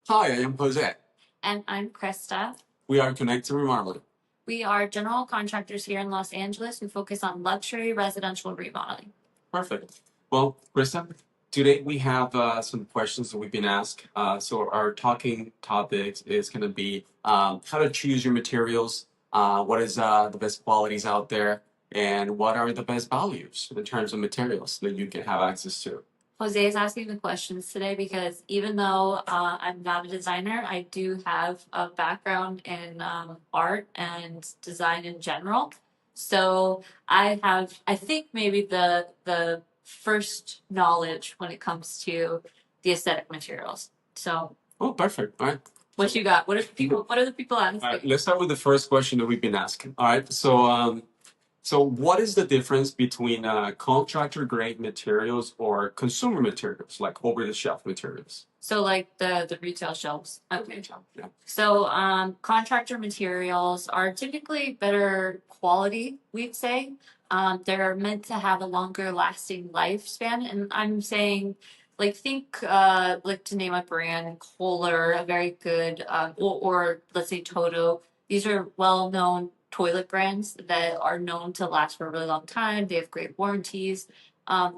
Hi, I am Jose. And I'm Krista. We are connected to Remodeling. We are general contractors here in Los Angeles who focus on luxury residential remodeling. Perfect. Well, Krista, today we have some questions that we've been asked. So our talking topics is going to be how to choose your materials, what is the best qualities out there, and what are the best values in terms of materials that you can have access to. Jose is asking the questions today because even though I'm not a designer, I do have a background in art and design in general. So I think maybe the first knowledge when it comes to the aesthetic materials. So, Oh, perfect. All right. what you got? What are the people asking? All right, let's start with the first question that we've been asking. All right, so what is the difference between contractor grade materials or consumer materials, like over the shelf materials? So like the retail shelves. Okay. Yeah. So contractor materials are typically better quality, we'd say. They're meant to have a longer lasting lifespan. And I'm saying like think like to name a brand, Kohler, a very good or let's say Toto. These are well known toilet brands that are known to last for a really long time. They have great warranties.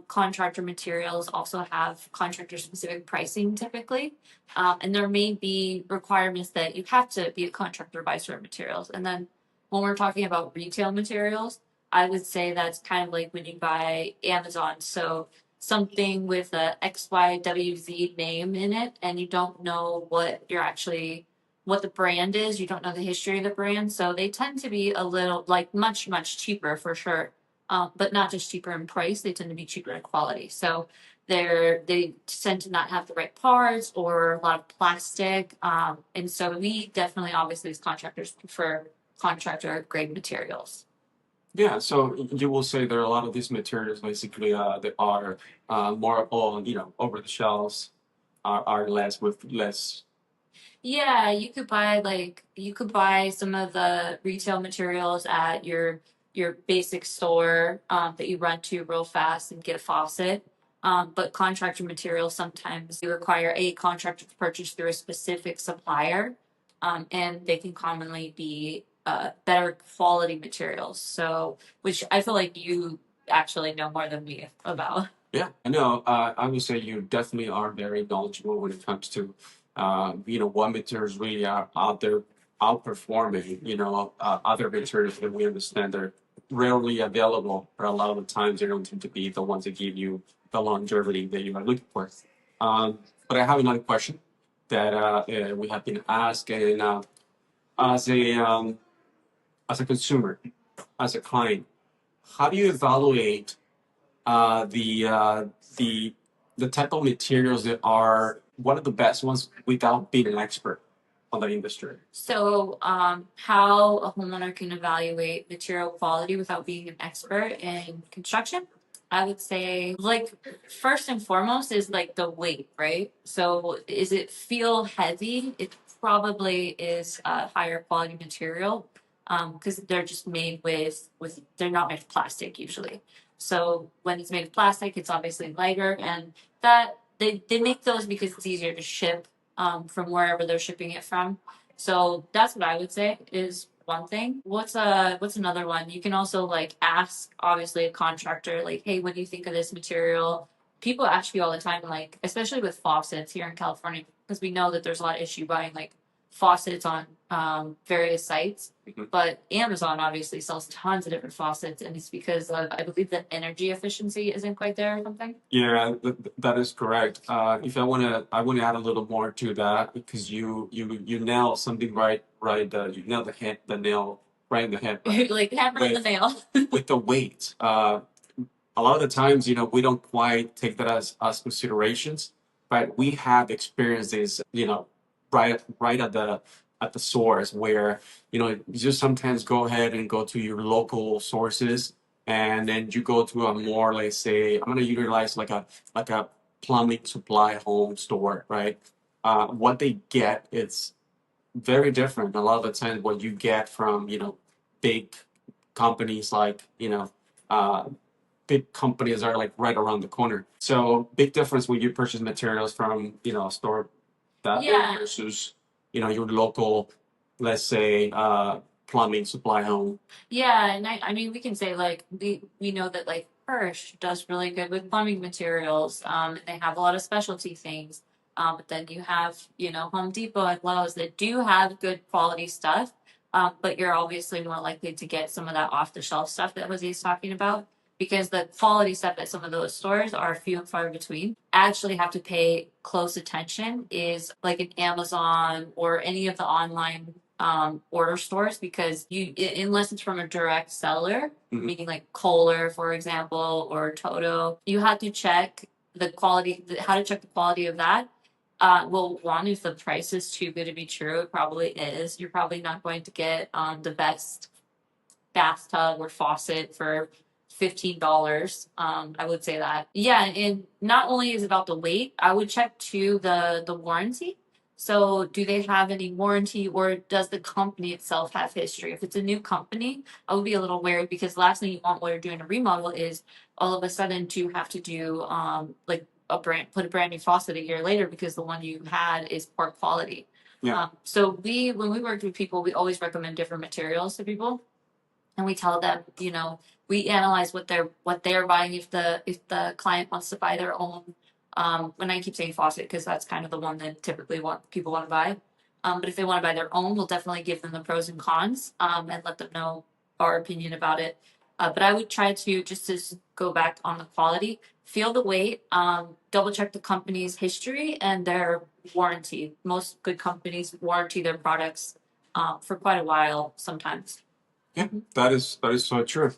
Contractor materials also have contractor specific pricing typically. And there may be requirements that you have to be a contractor by certain materials. And then when we're talking about retail materials, I would say that's kind of like when you buy Amazon. So something with a XYWZ name in it, and you don't know what the brand is, you don't know the history of the brand. So they tend to be a little like much cheaper for sure. But not just cheaper in price, they tend to be cheaper in quality. So they tend to not have the right parts or a lot of plastic. And so we definitely, obviously, as contractors, prefer contractor grade materials. Yeah, so you will say there are a lot of these materials basically that are more on, over the shelves, are less with less. Yeah, you could buy some of the retail materials at your basic store that you run to real fast and get a faucet. But contractor materials sometimes you require a contractor to purchase through a specific supplier, and they can commonly be better quality materials. So, which I feel like you actually know more than me about. Yeah, I know. I would say you definitely are very knowledgeable when it comes to, what materials really are out there outperforming, other materials that we understand are rarely available, or a lot of the times they don't tend to be the ones that give you the longevity that you are looking for. But I have another question that we have been asked, and as a um, as a consumer, as a client, how do you evaluate uh, the uh, the the type of materials that are one of the best ones without being an expert on the industry? So, how a homeowner can evaluate material quality without being an expert in construction? I would say, like, first and foremost is like the weight, right? So, is it feel heavy? It probably is a higher quality material, because they're just made with they're not made of plastic usually. So when it's made of plastic, it's obviously lighter, and that they make those because it's easier to ship from wherever they're shipping it from. So that's what I would say is one thing. What's another one? You can also like ask obviously a contractor like, hey, what do you think of this material? People ask you all the time, like especially with faucets here in California, because we know that there's a lot of issue buying like faucets on various sites. Mhm. But Amazon obviously sells tons of different faucets, and it's because of, I believe the energy efficiency isn't quite there or something. Yeah, that is correct. If I want to add a little more to that because you nailed something right. You nailed the nail right in the head, right? Like hammer in the With nail. with the weight. A lot of the times, we don't quite take that as considerations, but we have experiences, right at the source where, you just sometimes go ahead and go to your local sources, and then you go to a more, let's say, I'm gonna utilize like a plumbing supply home store, right? What they get is very different. A lot of the times, what you get from, big companies like, uh, big companies are like right around the corner. So big difference when you purchase materials from, a store that Yeah. versus, your local, let's say, plumbing supply home. Yeah, and I mean we can say like we know that like Hirsch does really good with plumbing materials. And they have a lot of specialty things. But then you have, Home Depot and Lowe's that do have good quality stuff. But you're obviously more likely to get some of that off the shelf stuff that Jose's talking about because the quality stuff at some of those stores are few and far between. Actually have to pay close attention is like an Amazon or any of the online order stores because unless it's from a direct seller, meaning like Kohler, for example, or Toto, you have to check the quality, how to check the quality of that. Well, one, if the price is too good to be true, it probably is. You're probably not going to get the best bathtub or faucet for $15. I would say that. Yeah, and not only is it about the weight, I would check too the warranty. So do they have any warranty or does the company itself have history? If it's a new company, I would be a little wary because the last thing you want while you're doing a remodel is all of a sudden to have to do like put a brand new faucet a year later because the one you had is poor quality. Yeah. So when we work with people, we always recommend different materials to people and we tell them, we analyze what they're buying if the client wants to buy their own. When I keep saying faucet because that's kind of the one that typically people want to buy. But if they want to buy their own, we'll definitely give them the pros and cons and let them know our opinion about it. But I would try to just to go back on the quality, feel the weight, double check the company's history and their warranty. Most good companies warranty their products for quite a while sometimes. Yeah, that is so true.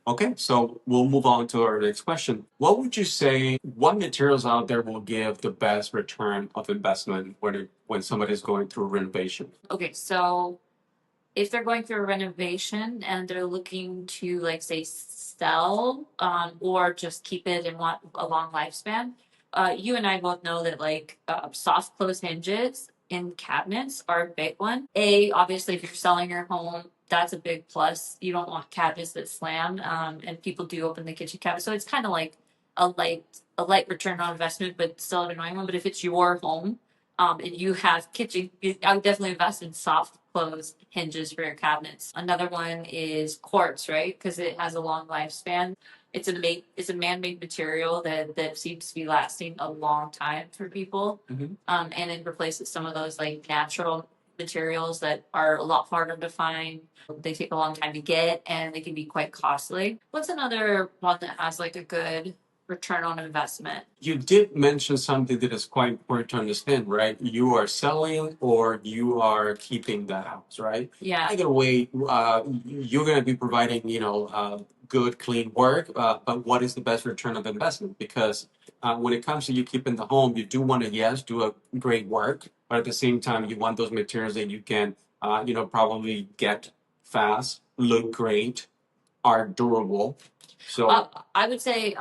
Okay, so we'll move on to our next question. What would you say, what materials out there will give the best return of investment when somebody's going through renovation? Okay, so if they're going through a renovation and they're looking to like say sell or just keep it and want a long lifespan, you and I both know that like soft close hinges in cabinets are a big one. Obviously if you're selling your home, that's a big plus. You don't want cabinets that slam, and people do open the kitchen cabinet, so it's kind of like a light return on investment, but still an annoying one. But if it's your home, and you have kitchen, I would definitely invest in soft close hinges for your cabinets. Another one is quartz, right? Because it has a long lifespan. It's a man-made material that seems to be lasting a long time for people. And it replaces some of those like natural materials that are a lot harder to find. They take a long time to get and they can be quite costly. What's another one that has like a good return on investment? You did mention something that is quite important to understand, right? You are selling or you are keeping the house, right? Yeah. Either way, you're going to be providing, good, clean work. But what is the best return of investment? Because when it comes to you keeping the home, you do want to, yes, do a great work, but at the same time, you want those materials that you can, probably get fast, look great, are durable. So, I would say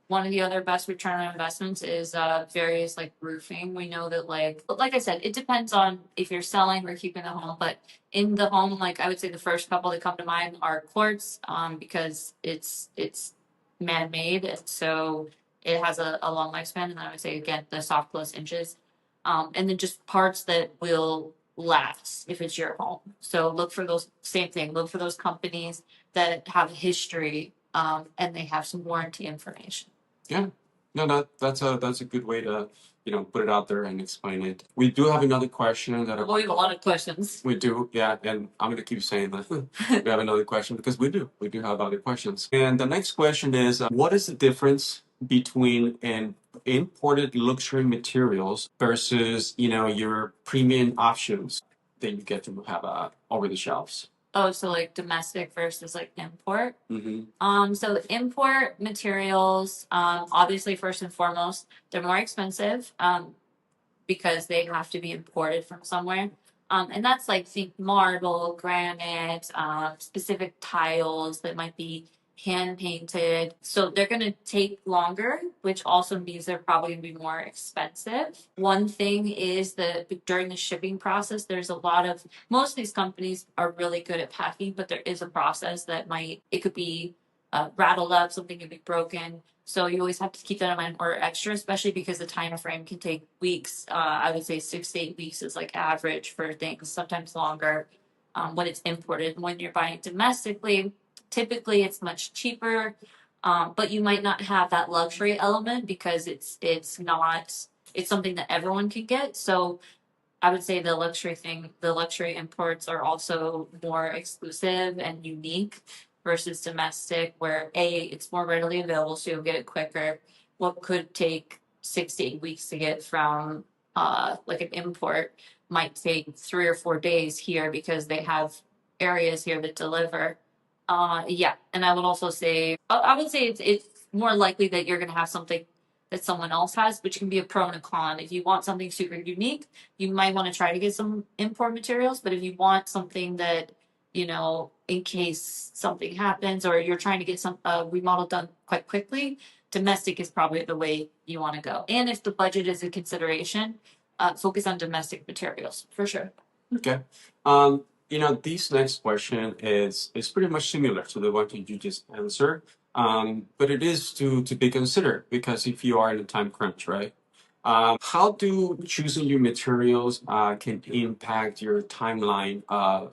one of the other best return on investments is various like roofing. We know that like I said, it depends on if you're selling or keeping the home. But in the home, like I would say the first couple that come to mind are quartz, because it's man made and so it has a long lifespan. And then I would say again the soft close inches, and then just parts that will last if it's your home. So look for those same thing. Look for those companies that have a history, and they have some warranty information. yeah, no, that's a good way to, put it out there and explain it. We do have another question that We have a lot of questions. we do, yeah, and I'm gonna keep saying that. We have another question because we do have other questions. And the next question is, what is the difference between an imported luxury materials versus, your premium options that you get to have over the shelves? Oh, so like domestic versus like import. Mm-hmm. So import materials, obviously first and foremost, they're more expensive, because they have to be imported from somewhere. And that's like think marble, granite, specific tiles that might be hand painted. So they're going to take longer, which also means they're probably going to be more expensive. One thing is that during the shipping process, there's a lot of, most of these companies are really good at packing, but there is a process that it could be rattled up, something could be broken. So you always have to keep that in mind, or extra, especially because the time frame can take weeks. I would say 6 to 8 weeks is like average for things, sometimes longer when it's imported. When you're buying domestically, typically it's much cheaper, but you might not have that luxury element because it's not it's something that everyone can get. So I would say the luxury imports are also more exclusive and unique versus domestic, where it's more readily available, so you'll get it quicker. What could take 6 to 8 weeks to get from like an import might take 3 or 4 days here because they have areas here that deliver. Yeah, and I would also say I would say it's more likely that you're gonna have something that someone else has, which can be a pro and a con. If you want something super unique, you might want to try to get some import materials. But if you want something that, in case something happens or you're trying to get some remodel done quite quickly, domestic is probably the way you want to go. And if the budget is a consideration, focus on domestic materials for sure. Okay. This next question is pretty much similar to the one that you just answered. But it is to be considered because if you are in a time crunch, right? How do choosing your materials can impact your timeline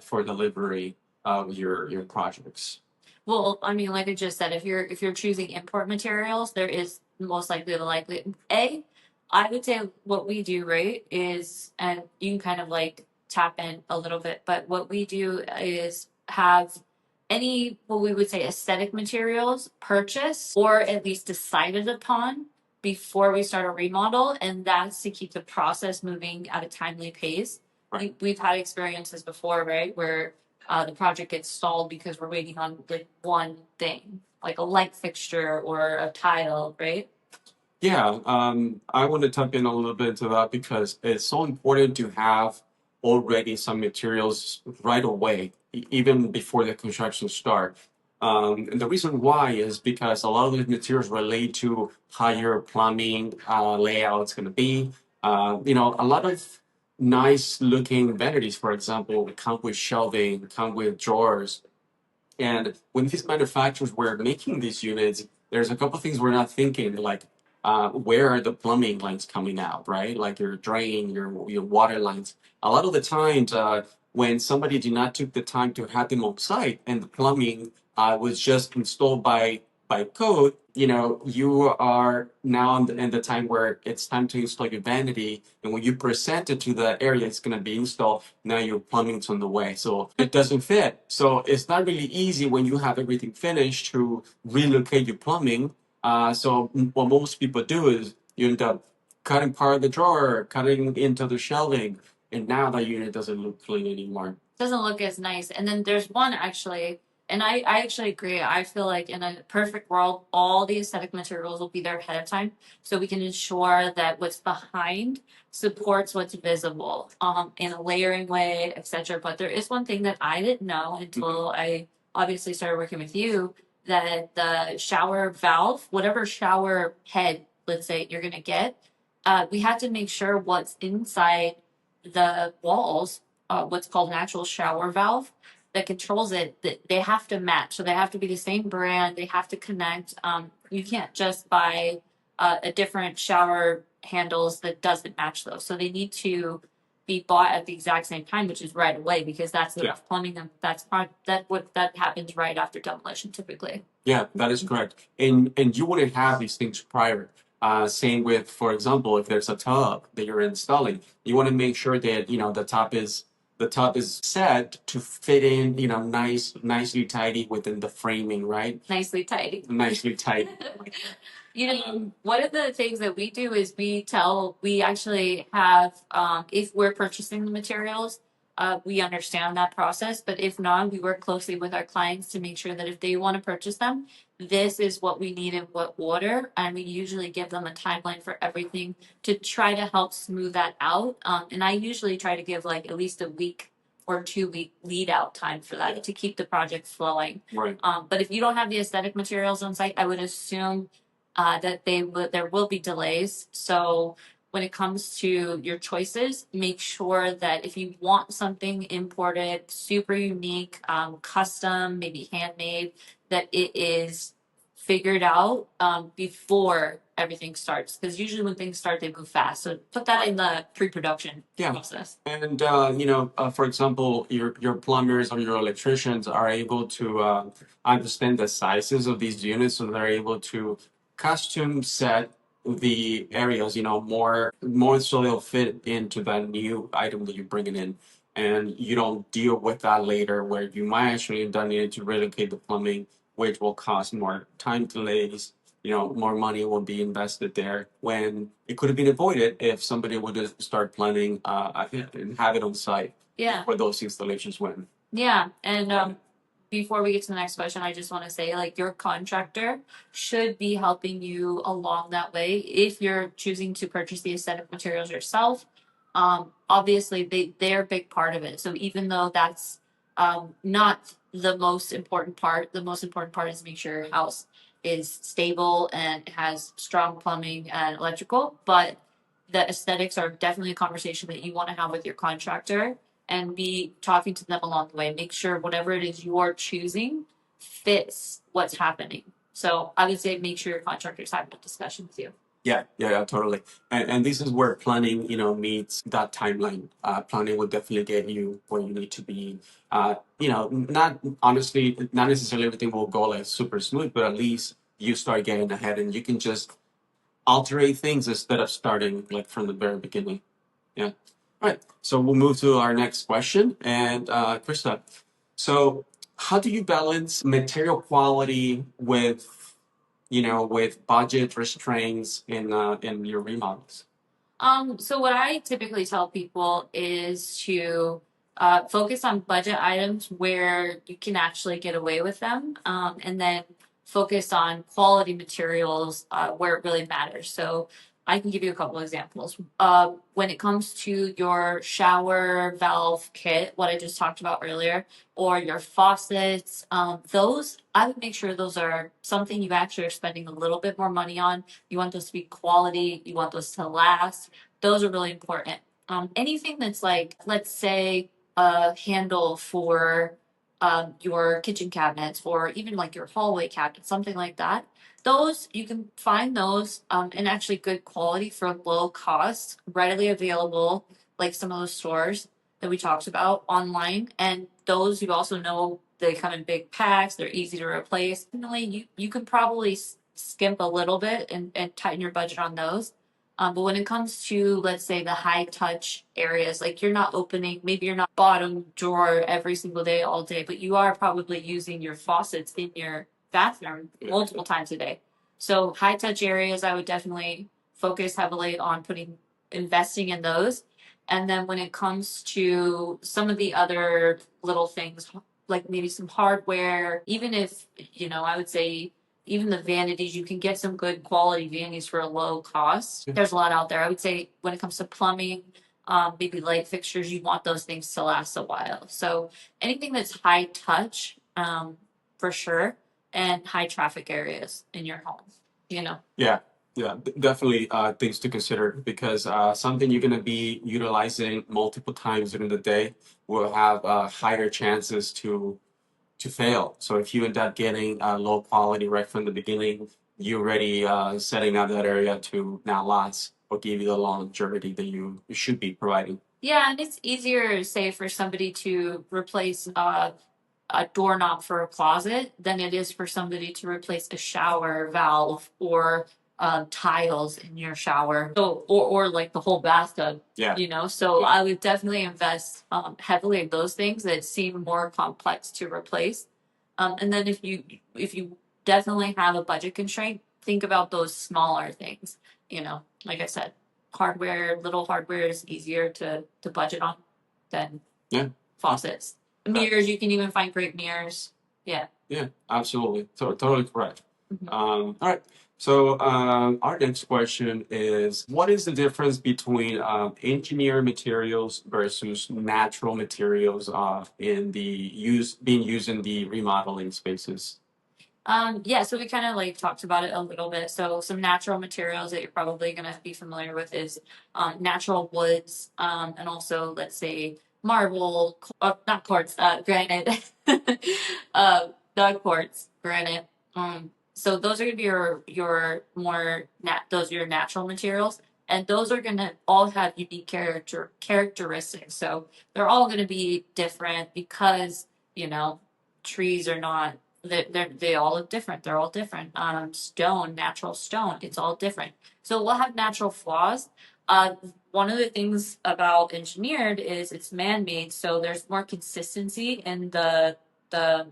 for delivery of your projects? Well, I mean, like I just said, if you're choosing import materials, there is most likely the likely A. I would say what we do, right, is, and you can kind of like tap in a little bit, but what we do is have any what we would say aesthetic materials purchased or at least decided upon before we start a remodel, and that's to keep the process moving at a timely pace. Right. We've had experiences before, right, where the project gets stalled because we're waiting on like one thing, like a light fixture or a tile, right? Yeah, I want to tap in a little bit into that because it's so important to have already some materials right away, even before the construction start. And the reason why is because a lot of these materials relate to how your plumbing layout's going to be. A lot of nice looking vanities, for example, come with shelving, come with drawers, and when these manufacturers were making these units, there's a couple things we're not thinking, like where are the plumbing lines coming out, right? Like your drain, your water lines. A lot of the times, when somebody did not took the time to have them on site, and the plumbing was just installed by code, you are now in the time where it's time to install your vanity, and when you present it to the area it's going to be installed, now your plumbing's on the way, so it doesn't fit. So it's not really easy when you have everything finished to relocate your plumbing. So what most people do is you end up cutting part of the drawer, cutting into the shelving, and now that unit doesn't look clean anymore. Doesn't look as nice. And then there's one actually, and I actually agree. I feel like in a perfect world, all the aesthetic materials will be there ahead of time. So we can ensure that what's behind supports what's visible, in a layering way, etc. But there is one thing that I didn't know until I obviously started working with you, that the shower valve, whatever shower head, let's say you're gonna get, we have to make sure what's inside the walls, what's called an actual shower valve that controls it, that they have to match. So they have to be the same brand. They have to connect. You can't just buy a different shower handles that doesn't match those. So they need to be bought at the exact same time, which is right away, because that's the plumbing. That happens right after demolition typically. Yeah, that is correct. And you wouldn't have these things prior. Same with, for example, if there's a tub that you're installing, you want to make sure that the top is set to fit in, nicely tidy within the framing, right? Nicely tidy. Nicely tidy. One of the things that we do is we actually have, if we're purchasing the materials, we understand that process. But if not, we work closely with our clients to make sure that if they want to purchase them, this is what we need in what order. And we usually give them a timeline for everything to try to help smooth that out. And I usually try to give like at least a week or 2 week lead out time for that to keep the project flowing. Right. But if you don't have the aesthetic materials on site, I would assume that there will be delays. So when it comes to your choices, make sure that if you want something imported, super unique, custom, maybe handmade, that it is figured out before everything starts, because usually when things start they move fast, so put that in the pre-production Yeah. process. And for example, your plumbers or your electricians are able to understand the sizes of these units, so they're able to custom set the areas, more so they'll fit into that new item that you're bringing in, and you don't deal with that later, where you might actually end up needing to relocate the plumbing, which will cost more time delays. More money will be invested there when it could have been avoided if somebody would just start planning ahead and have it on site Yeah. where those installations went. Yeah, and before we get to the next question, I just want to say, like, your contractor should be helping you along that way if you're choosing to purchase the aesthetic materials yourself. Obviously, they're a big part of it. So even though that's not the most important part, the most important part is make sure your house is stable and has strong plumbing and electrical. But the aesthetics are definitely a conversation that you want to have with your contractor and be talking to them along the way. Make sure whatever it is you're choosing fits what's happening. So I would say make sure your contractor's having a discussion with you. Yeah, totally. And this is where planning, meets that timeline. Planning will definitely get you where you need to be. Not honestly, not necessarily everything will go like super smooth, but at least you start getting ahead and you can just alterate things instead of starting like from the very beginning. Yeah. All right. So we'll move to our next question. And Krista, so how do you balance material quality with budget restraints in your remodels? So what I typically tell people is to focus on budget items where you can actually get away with them, and then focus on quality materials where it really matters. So I can give you a couple examples. When it comes to your shower valve kit, what I just talked about earlier, or your faucets, those I would make sure those are something you actually are spending a little bit more money on. You want those to be quality. You want those to last. Those are really important. Anything that's like, let's say, a handle for your kitchen cabinets or even like your hallway cabinets, something like that. Those you can find those in actually good quality for low cost, readily available, like some of those stores that we talked about online. And those you also know they come in big packs, they're easy to replace. Definitely, you can probably skimp a little bit and tighten your budget on those. But when it comes to, let's say, the high touch areas, like you're not opening, maybe you're not bottom drawer every single day, all day, but you are probably using your faucets in your bathroom multiple times a day. So high touch areas, I would definitely focus heavily on investing in those. And then when it comes to some of the other little things, like maybe some hardware, even if, I would say even the vanities, you can get some good quality vanities for a low cost. There's a lot out there. I would say when it comes to plumbing, maybe light fixtures, you want those things to last a while. So anything that's high touch, for sure, and high traffic areas in your home. Yeah, definitely things to consider because something you're going to be utilizing multiple times during the day will have higher chances to fail. So if you end up getting low quality right from the beginning, you're already setting up that area to not last or give you the longevity that you should be providing. Yeah, and it's easier, say, for somebody to replace a doorknob for a closet than it is for somebody to replace a shower valve or tiles in your shower. So, or like the whole bathtub. Yeah. So Yeah. I would definitely invest heavily in those things that seem more complex to replace. And then if you definitely have a budget constraint, think about those smaller things. Like I said, little hardware is easier to budget on than Yeah. faucets. Mirrors, you can even find great mirrors. Yeah. Yeah, absolutely. Totally correct. Mhm. All right. So our next question is, what is the difference between engineered materials versus natural materials being used in the remodeling spaces? Yeah, so we kind of like talked about it a little bit. So some natural materials that you're probably gonna be familiar with is natural woods, and also let's say marble, not quartz, granite, not quartz, granite, So those are gonna be your more those are your natural materials, and those are gonna all have unique characteristics. So they're all gonna be different because you know trees are not they all look different. They're all different. Stone, natural stone, it's all different. So we'll have natural flaws. One of the things about engineered is it's man-made, so there's more consistency in the the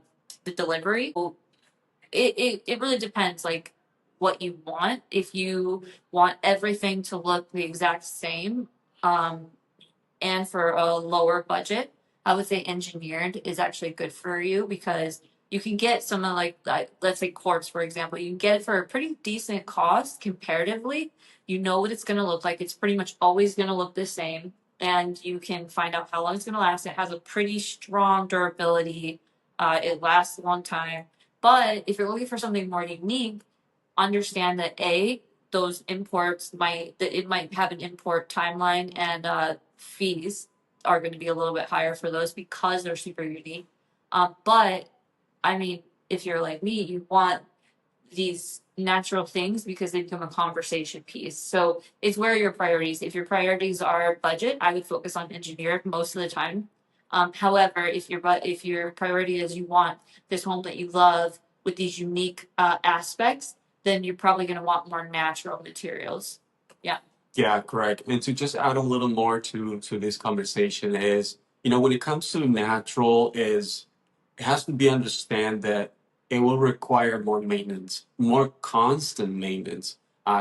delivery. It really depends like what you want. If you want everything to look the exact same, um, and for a lower budget, I would say engineered is actually good for you because you can get some of like let's say quartz for example, you can get it for a pretty decent cost comparatively. You know what it's going to look like. It's pretty much always going to look the same, and you can find out how long it's going to last. It has a pretty strong durability. It lasts a long time. But if you're looking for something more unique, understand that those imports might that it might have an import timeline, and fees are going to be a little bit higher for those because they're super unique. But I mean, if you're like me, you want these natural things because they become a conversation piece. So it's where your priorities. If your priorities are budget, I would focus on engineered most of the time. However, if your priority is you want this home that you love with these unique aspects, then you're probably going to want more natural materials. Yeah. Yeah, correct. And to just add a little more to this conversation is, when it comes to natural, is it has to be understand that it will require more maintenance, more constant maintenance,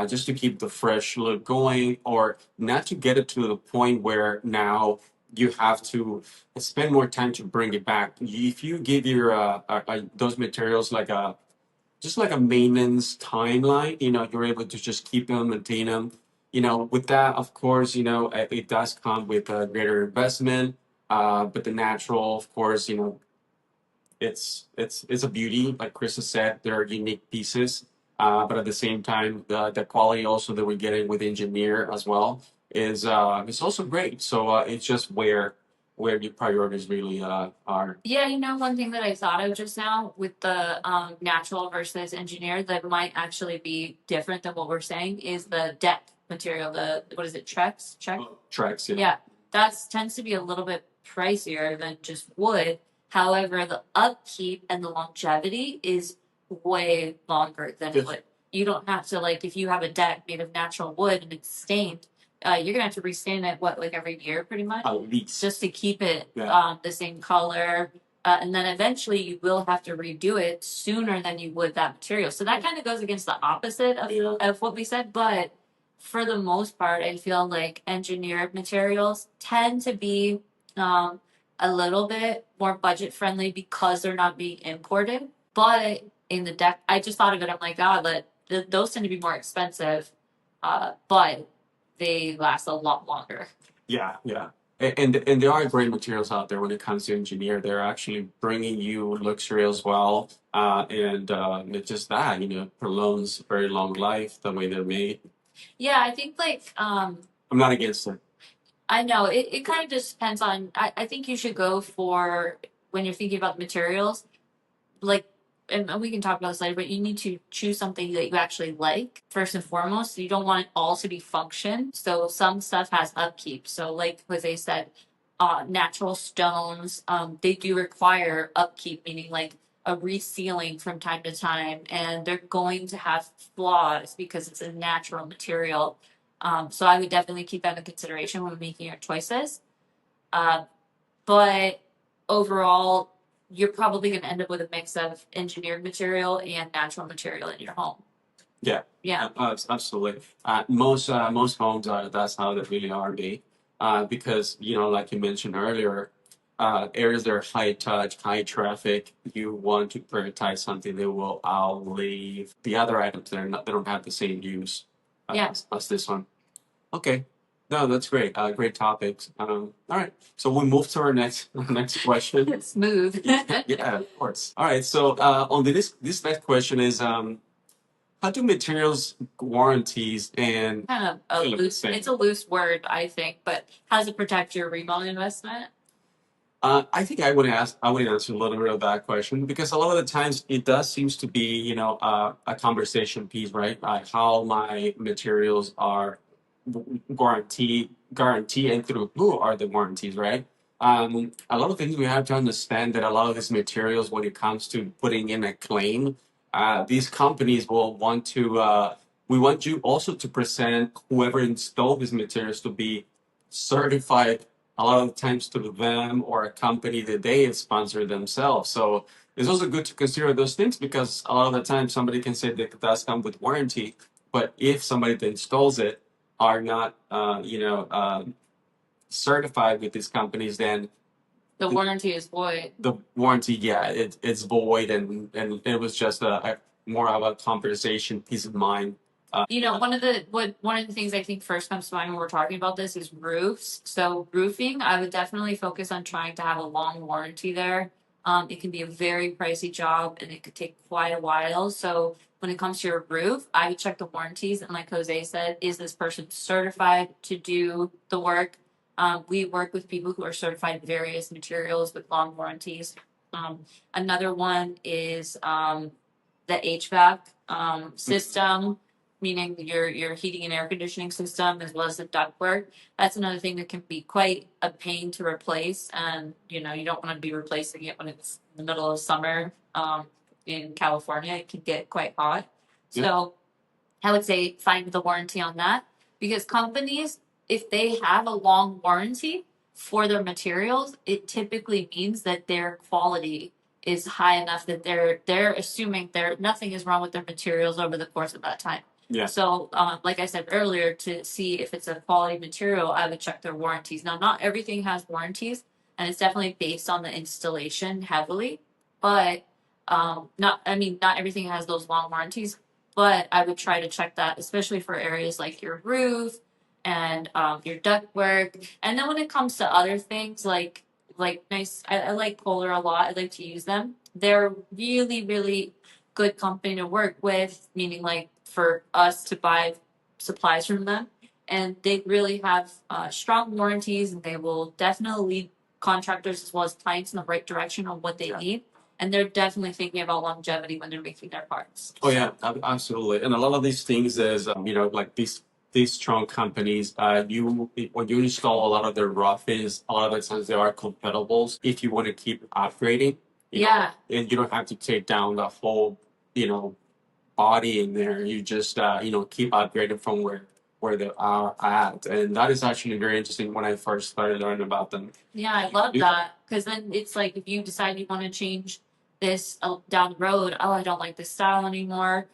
just to keep the fresh look going, or not to get it to the point where now you have to spend more time to bring it back. If you give your those materials like a just like a maintenance timeline, you're able to just keep them, maintain them. With that, of course, it does come with a greater investment. But the natural, of course, it's a beauty. Like Chris has said, there are unique pieces. But at the same time, the quality also that we're getting with engineer as well is also great. So it's just where your priorities really are. Yeah, one thing that I thought of just now with the natural versus engineered that might actually be different than what we're saying is the deck material. The what is it? Trex? Tracks, yeah. Yeah, that tends to be a little bit pricier than just wood. However, the upkeep and the longevity is way longer than Yes. wood. You don't have to like if you have a deck made of natural wood and it's stained, you're gonna have to restain it like every year pretty much At least. just to keep it Yeah. the same color. And then eventually you will have to redo it sooner than you would that material. So that kind of goes against the opposite of what we said. But for the most part, I feel like engineered materials tend to be um, a little bit more budget friendly because they're not being imported. But in the deck, I just thought of it. I'm like, God, those tend to be more expensive, but they last a lot longer. Yeah, yeah. And there are great materials out there when it comes to engineer. They're actually bringing you luxury as well. And it's just that, prolongs very long life the way they're made. Yeah, I think I'm not against it. I know it kind of just depends on I think you should go for when you're thinking about the materials, like and we can talk about this later, but you need to choose something that you actually like first and foremost. You don't want it all to be function. So some stuff has upkeep. So like Jose said, natural stones, they do require upkeep, meaning like a resealing from time to time, and they're going to have flaws because it's a natural material. So I would definitely keep that in consideration when making your choices. Uh, but overall, you're probably going to end up with a mix of engineered material and natural material in your home. Yeah, Yeah. absolutely. Most homes are that's how they really are made. Because like you mentioned earlier, areas that are high touch, high traffic, you want to prioritize something that will outlive the other items that they don't have the same use Yeah. as this one. Okay. No, that's great. Great topics. All right. So we move to our next question. Smooth. Yeah, of course. All right. So on this next question is how do materials warranties and Kind of it's a loose word, I think, but how does it protect your remodel investment? I think I would answer a little bit of that question because a lot of the times it does seems to be, a conversation piece, right? How my materials are guaranteed, and through who are the warranties, right? A lot of things we have to understand that a lot of these materials, when it comes to putting in a claim, these companies will want to, we want you also to present whoever installed these materials to be certified a lot of the times to them or a company that they sponsor themselves. So it's also good to consider those things because a lot of the time somebody can say that it does come with warranty, but if somebody that installs it are not, certified with these companies, then The warranty is void. the warranty, yeah, it's void, and it was just a more of a conversation, peace of mind. One of the things I think first comes to mind when we're talking about this is roofs. So roofing, I would definitely focus on trying to have a long warranty there. It can be a very pricey job and it could take quite a while. So when it comes to your roof, I would check the warranties and like Jose said, is this person certified to do the work? We work with people who are certified in various materials with long warranties. Another one is the HVAC system, meaning your heating and air conditioning system as well as the ductwork. That's another thing that can be quite a pain to replace, and you don't want to be replacing it when it's in the middle of summer. In California, it can get quite hot. Yeah. So I would say find the warranty on that because companies, if they have a long warranty for their materials, it typically means that their quality is high enough that they're assuming nothing is wrong with their materials over the course of that time. Yeah. So, like I said earlier, to see if it's a quality material, I would check their warranties. Now, not everything has warranties, and it's definitely based on the installation heavily, but not everything has those long warranties. But I would try to check that, especially for areas like your roof and your ductwork. And then when it comes to other things like nice, I like Kohler a lot. I like to use them. They're really, really good company to work with, meaning like for us to buy supplies from them. And they really have strong warranties, and they will definitely lead contractors as well as clients in the right direction on what they need. And they're definitely thinking about longevity when they're making their parts. Oh yeah, absolutely. And a lot of these things is, like these strong companies, you when you install a lot of their rough-ins, a lot of the times they are compatibles if you want to keep upgrading. Yeah. And you don't have to take down the whole, body in there. You just, keep upgrading from where they are at. And that is actually very interesting when I first started learning about them. Yeah, I love that because then it's like if you decide you want to change this down the road, oh, I don't like this style anymore.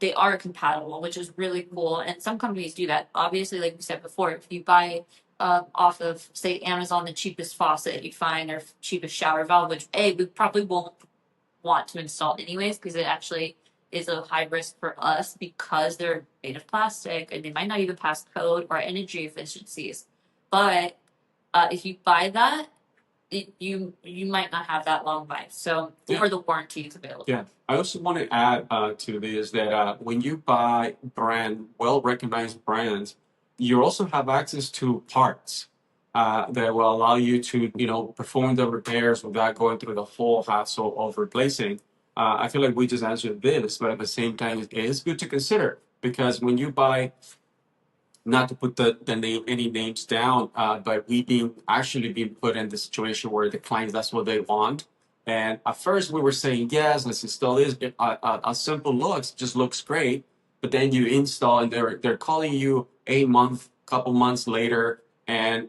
They are compatible, which is really cool. And some companies do that. Obviously, like we said before, if you buy off of say Amazon the cheapest faucet you find or cheapest shower valve, which we probably won't want to install anyways because it actually is a high risk for us because they're made of plastic and they might not even pass code or energy efficiencies. But if you buy that, you might not have that long life. So or the warranty is available. Yeah, I also want to add to this that when you buy well recognized brands, you also have access to parts that will allow you to perform the repairs without going through the whole hassle of replacing. I feel like we just answered this, but at the same time, it is good to consider because when you buy, not to put the name any names down, but we being put in the situation where the clients that's what they want. And at first we were saying yes, let's install this. A simple looks just looks great, but then you install and they're calling you couple months later, and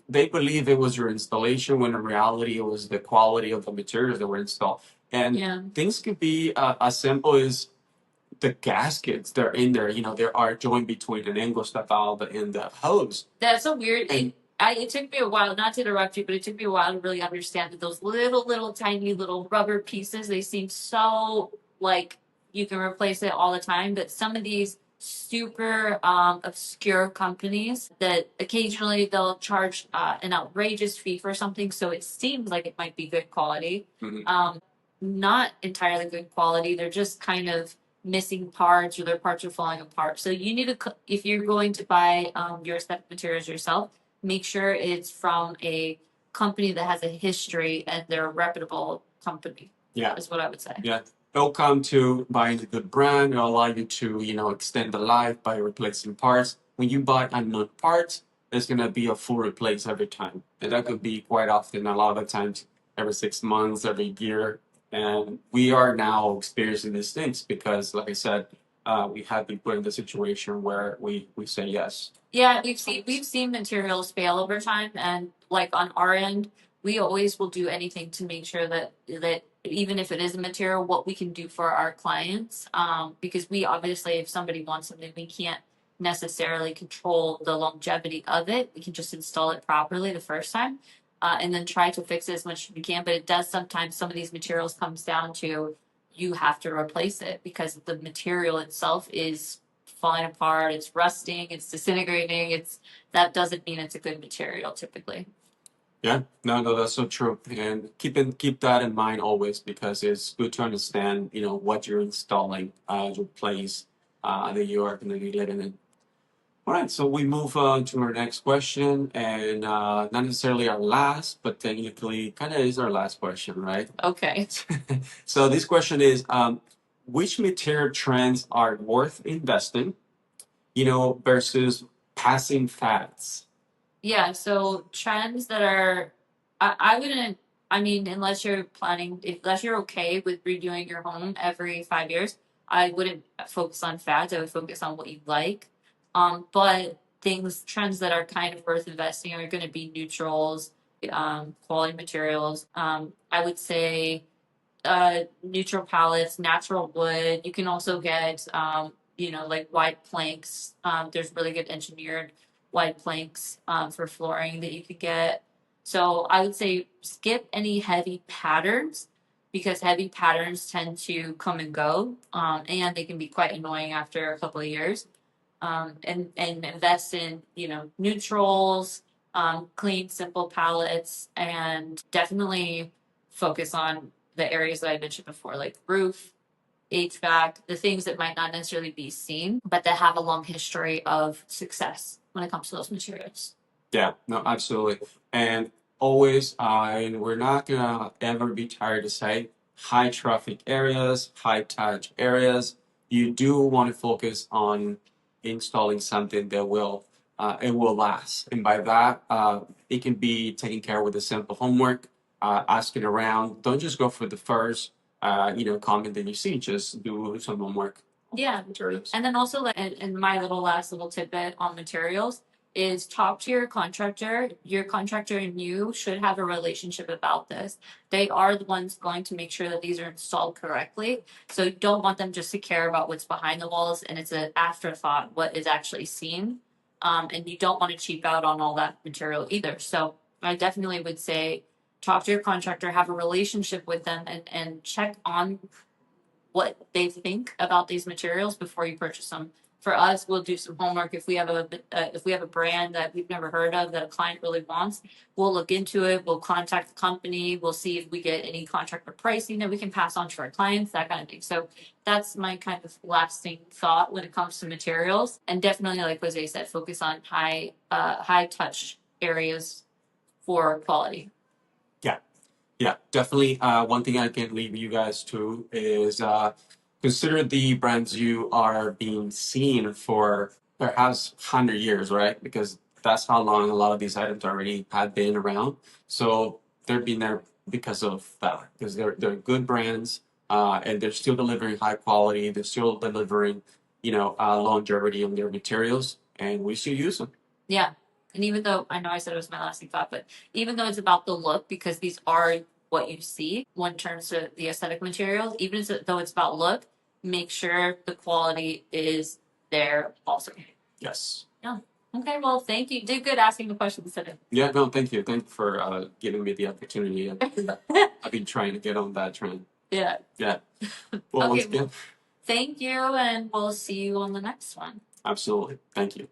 they believe it was your installation when in reality it was the quality of the materials that were installed. And things could be as simple as the gaskets they're in there, there are joined between an English valve and the hose. That's a weird. It took me a while, not to interrupt you, but it took me a while to really understand that those little tiny little rubber pieces, they seem so like you can replace it all the time. But some of these super obscure companies that occasionally they'll charge an outrageous fee for something, so it seems like it might be good quality. Not entirely good quality. They're just kind of missing parts or their parts are falling apart. So you need to, if you're going to buy your aesthetic materials yourself, make sure it's from a company that has a history and they're a reputable company. Yeah. Is what I would say. Yeah. It'll come to buying a good brand. It'll allow you to, extend the life by replacing parts. When you buy unknown parts, it's gonna be a full replace every time. And that could be quite often, a lot of the times every 6 months, every year. And we are now experiencing these things because, like I said, we have been put in the situation where we say yes. Yeah, we've seen materials fail over time, and like on our end, we always will do anything to make sure that even if it is a material, what we can do for our clients. Because we obviously, if somebody wants something, we can't necessarily control the longevity of it. We can just install it properly the first time, and then try to fix it as much as we can. But it does sometimes, some of these materials comes down to you have to replace it because the material itself is falling apart, it's rusting, it's disintegrating. That doesn't mean it's a good material typically. Yeah, no, that's so true. And keep that in mind always because it's good to understand, what you're installing, your place, that you are going to be living in. All right, so we move on to our next question, and not necessarily our last, but technically kind of is our last question, right? Okay. So this question is, which material trends are worth investing, versus passing fads? Yeah, so trends that are, I wouldn't, I mean, unless you're okay with redoing your home every 5 years, I wouldn't focus on fads. I would focus on what you like. But trends that are kind of worth investing are going to be neutrals, quality materials. I would say neutral palettes, natural wood. You can also get like wide planks. There's really good engineered wide planks for flooring that you could get. So I would say skip any heavy patterns because heavy patterns tend to come and go, and they can be quite annoying after a couple of years. And invest in neutrals, clean, simple palettes, and definitely focus on the areas that I mentioned before, like roof, HVAC, the things that might not necessarily be seen, but that have a long history of success when it comes to those materials. Yeah, no, absolutely. And always, and we're not gonna ever be tired to say high traffic areas, high touch areas. You do want to focus on installing something that it will last. And by that, it can be taken care of with a simple homework, asking around. Don't just go for the first, comment that you see. Just do some homework. Yeah. Materials. And then also, like, and my last little tidbit on materials is talk to your contractor. Your contractor and you should have a relationship about this. They are the ones going to make sure that these are installed correctly. So you don't want them just to care about what's behind the walls and it's an afterthought what is actually seen. And you don't want to cheap out on all that material either. So I definitely would say talk to your contractor, have a relationship with them, and check on what they think about these materials before you purchase them. For us, we'll do some homework. If we have a brand that we've never heard of that a client really wants, we'll look into it. We'll contact the company. We'll see if we get any contractor pricing that we can pass on to our clients, that kind of thing. So that's my kind of lasting thought when it comes to materials. And definitely, like Jose said, focus on high touch areas for quality. Yeah, definitely. One thing I can leave you guys to is consider the brands you are being seen for perhaps 100 years, right? Because that's how long a lot of these items already had been around. So they're being there because of that, because they're good brands, and they're still delivering high quality. They're still delivering, longevity on their materials, and we should use them. Yeah. And even though I know I said it was my lasting thought, but even though it's about the look, because these are what you see when it turns to the aesthetic materials, though it's about look, make sure the quality is there also. Yes. Yeah. Okay, well, thank you. You did good asking the questions today. Yeah, no, thank you. Thank you for giving me the opportunity. I've been trying to get on that trend. Yeah. Yeah. Well, Okay, once again, thank you, and we'll see you on the next one. absolutely. Thank you.